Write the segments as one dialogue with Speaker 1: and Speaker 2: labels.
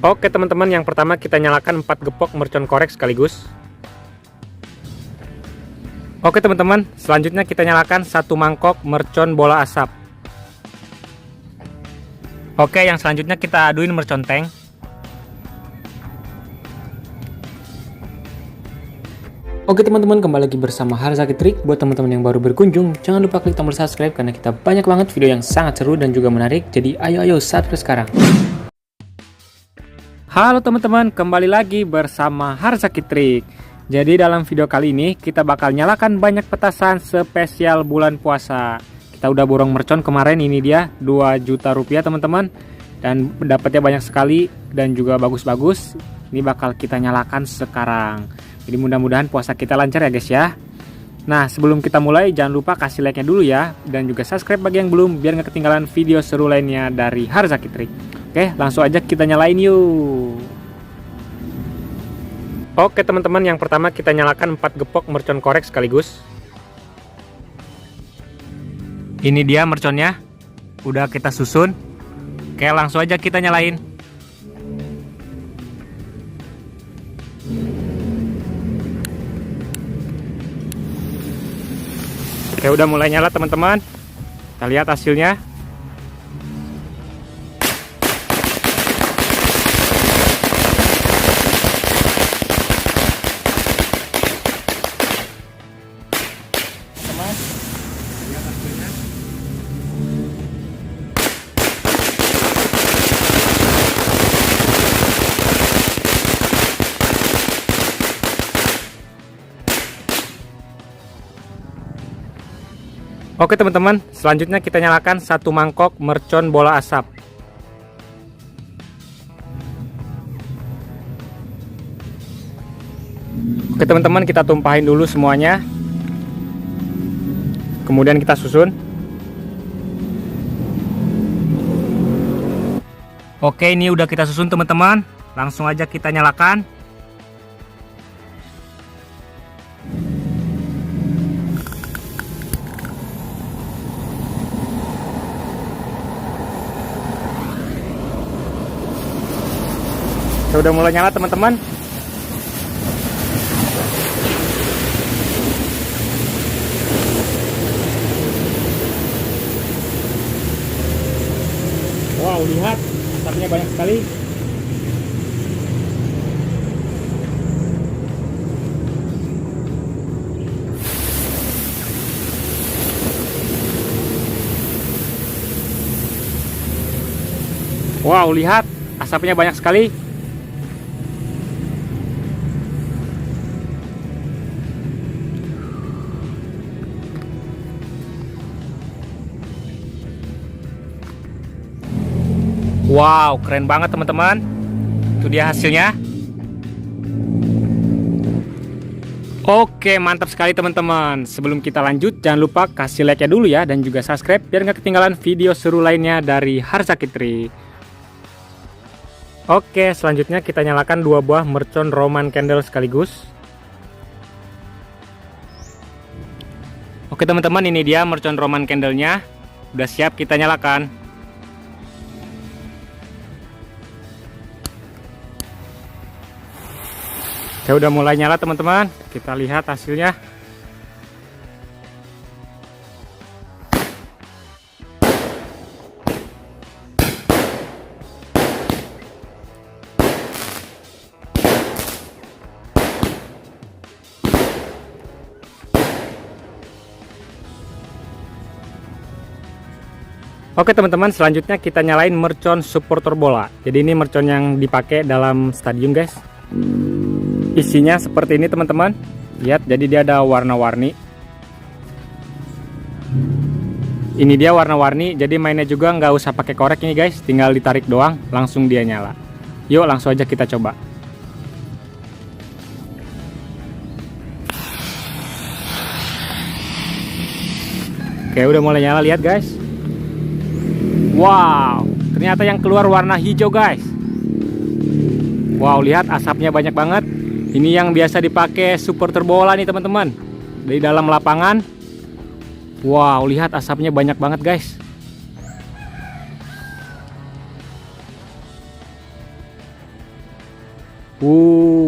Speaker 1: Oke teman-teman, yang pertama kita nyalakan 4 gepok mercon korek sekaligus. Oke teman-teman, selanjutnya kita nyalakan 1 mangkok mercon bola asap. Oke, yang selanjutnya kita aduin mercon tank.
Speaker 2: Oke teman-teman, kembali lagi bersama Harzaki Trik. Buat teman-teman yang baru berkunjung, jangan lupa klik tombol subscribe karena kita banyak banget video yang sangat seru dan juga menarik. Jadi ayo subscribe sekarang.
Speaker 1: Halo teman-teman, kembali lagi bersama Harzaki Trik. Jadi dalam video kali ini kita bakal nyalakan banyak petasan spesial bulan puasa. Kita udah borong mercon kemarin, ini dia 2 juta rupiah teman-teman. Dan dapatnya banyak sekali dan juga bagus-bagus. Ini bakal kita nyalakan sekarang. Jadi mudah-mudahan puasa kita lancar ya guys ya. Nah sebelum kita mulai jangan lupa kasih like-nya dulu ya. Dan juga subscribe bagi yang belum biar gak ketinggalan video seru lainnya dari Harzaki Trik. Oke, langsung aja kita nyalain yuk. Oke teman-teman, yang pertama kita nyalakan 4 gepok mercon korek sekaligus. Ini dia merconnya, udah kita susun. Oke, langsung aja kita nyalain. Oke, udah mulai nyala teman-teman. Kita lihat hasilnya. Oke teman-teman, selanjutnya kita nyalakan 1 mangkok mercon bola asap. Oke teman-teman, kita tumpahin dulu semuanya. Kemudian kita susun. Oke, ini udah kita susun teman-teman. Langsung aja kita nyalakan. Udah mulai nyala teman-teman. Wow, lihat asapnya banyak sekali. Wow, lihat asapnya banyak sekali. Wow, keren banget teman-teman. Itu dia hasilnya. Oke, mantap sekali teman-teman. Sebelum kita lanjut, jangan lupa kasih like-nya dulu ya. Dan juga subscribe biar nggak ketinggalan video seru lainnya dari Harzaki Trik. Oke, selanjutnya kita nyalakan 2 buah mercon Roman candle sekaligus. Oke teman-teman, ini dia mercon Roman candle-nya. Udah siap kita nyalakan. Ya udah mulai nyala teman-teman. Kita lihat hasilnya. Oke teman-teman, selanjutnya kita nyalain mercon supporter bola. Jadi ini mercon yang dipakai dalam stadium guys. Isinya seperti ini teman-teman. Lihat, jadi dia ada warna-warni. Ini dia warna-warni, jadi mainnya juga nggak usah pakai korek ini guys, tinggal ditarik doang, langsung dia nyala. Yuk langsung aja kita coba. Oke, udah mulai nyala, lihat guys. Wow, ternyata yang keluar warna hijau guys. Wow, lihat asapnya banyak banget. Ini yang biasa dipakai supporter bola nih teman-teman. Dari dalam lapangan. Wow, lihat asapnya banyak banget guys.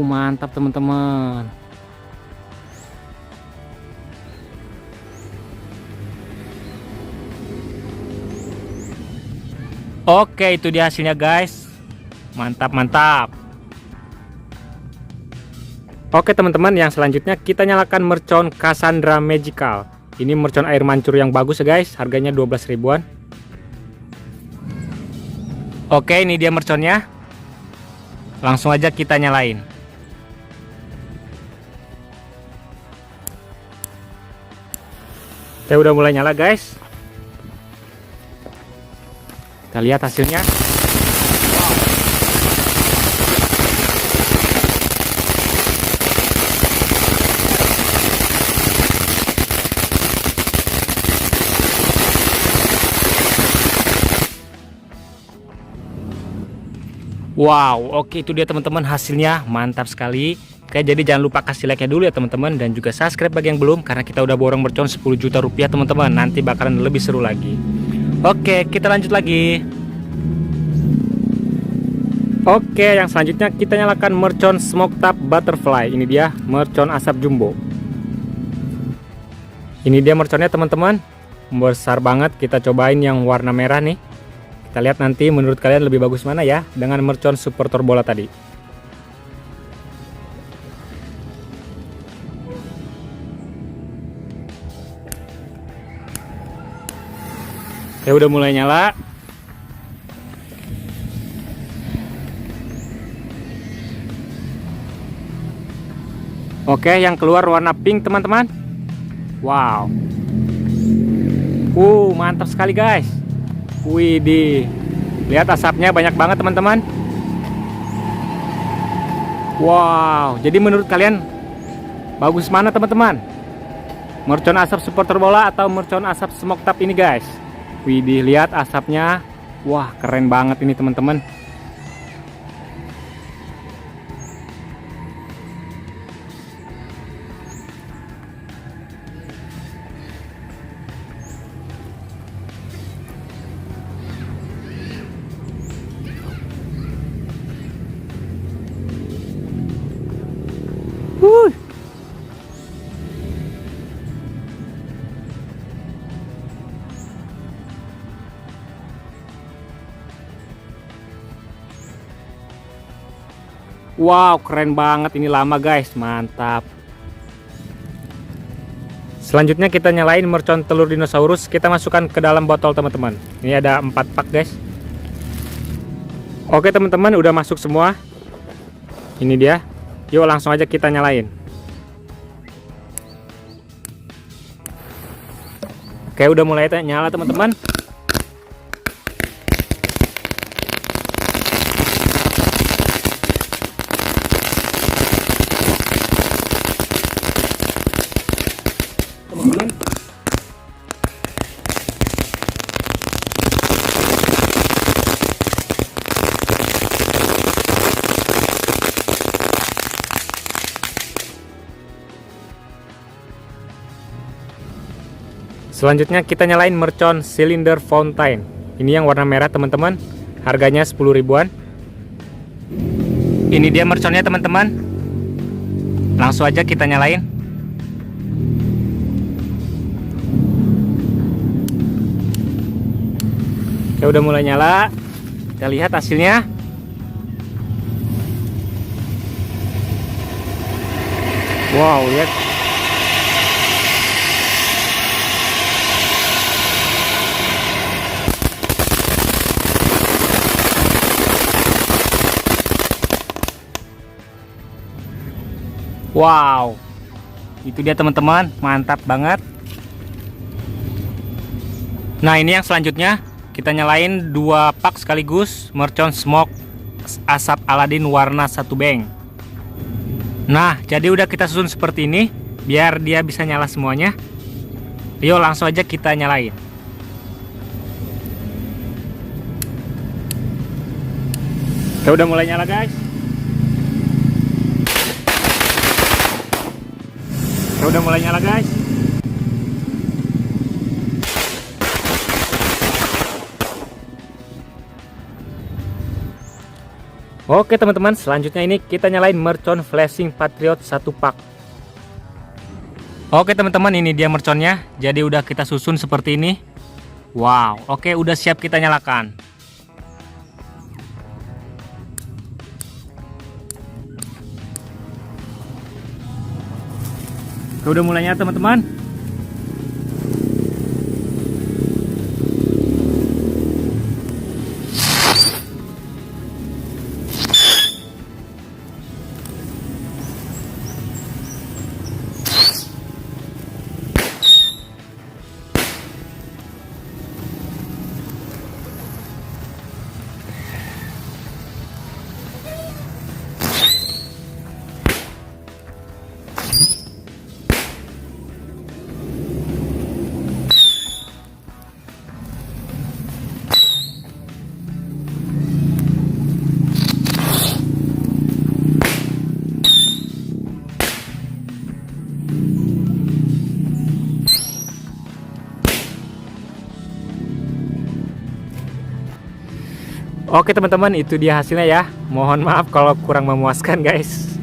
Speaker 1: Mantap teman-teman. Oke, itu dia hasilnya guys. Mantap, mantap. Oke teman-teman, yang selanjutnya kita nyalakan mercon Cassandra Magical. Ini mercon air mancur yang bagus ya guys, harganya 12 ribuan. Oke, ini dia merconnya. Langsung aja kita nyalain. Oke, udah mulai nyala guys. Kita lihat hasilnya. Wow, oke itu dia teman-teman hasilnya, mantap sekali. Oke, jadi jangan lupa kasih like-nya dulu ya teman-teman, dan juga subscribe bagi yang belum, karena kita udah borong mercon 10 juta rupiah teman-teman. Nanti bakalan lebih seru lagi. Oke, kita lanjut lagi. Oke, yang selanjutnya kita nyalakan mercon Smoke Tap Butterfly. Ini dia mercon asap jumbo. Ini dia merconnya teman-teman, besar banget. Kita cobain yang warna merah nih. Kita lihat nanti menurut kalian lebih bagus mana ya dengan mercon supporter bola tadi. Oke, udah mulai nyala. Oke, yang keluar warna pink teman-teman. Wow. Mantap sekali guys. Widih, lihat asapnya banyak banget teman-teman. Wow, jadi menurut kalian bagus mana teman-teman? Mercon asap supporter bola atau mercon asap smoke tap ini guys? Widih, lihat asapnya. Wah, keren banget ini teman-teman. Wow, keren banget ini, lama guys, mantap. Selanjutnya kita nyalain mercon telur dinosaurus, kita masukkan ke dalam botol teman-teman. Ini ada 4 pak guys. Oke teman-teman, udah masuk semua. Ini dia. Yuk langsung aja kita nyalain. Oke, udah mulai nyala teman-teman. Selanjutnya kita nyalain mercon Cylinder Fountain. Ini yang warna merah teman-teman. Harganya 10 ribuan. Ini dia merconnya teman-teman. Langsung aja kita nyalain. Oke, udah mulai nyala. Kita lihat hasilnya. Wow, lihat. Wow, itu dia teman-teman, mantap banget. Nah, ini yang selanjutnya kita nyalain 2 pak sekaligus mercon smoke asap Aladin warna 1 bank. Nah, jadi udah kita susun seperti ini biar dia bisa nyala semuanya. Yuk langsung aja kita nyalain. Oke, udah mulai nyala guys. Udah mulai nyala guys. Oke teman-teman, selanjutnya ini kita nyalain mercon flashing Patriot 1 pak. Oke teman-teman, ini dia merconnya. Jadi udah kita susun seperti ini. Wow, oke udah siap kita nyalakan. Oke, udah mulainya teman-teman. Oke teman-teman, itu dia hasilnya ya. Mohon maaf kalau kurang memuaskan guys.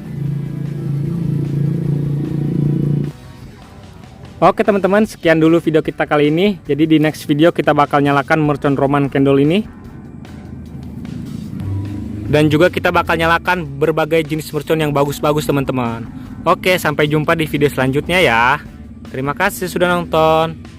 Speaker 1: Oke teman-teman, sekian dulu video kita kali ini. Jadi di next video kita bakal nyalakan mercon Roman candle ini. Dan juga kita bakal nyalakan berbagai jenis mercon yang bagus-bagus teman-teman. Oke, sampai jumpa di video selanjutnya ya. Terima kasih sudah nonton.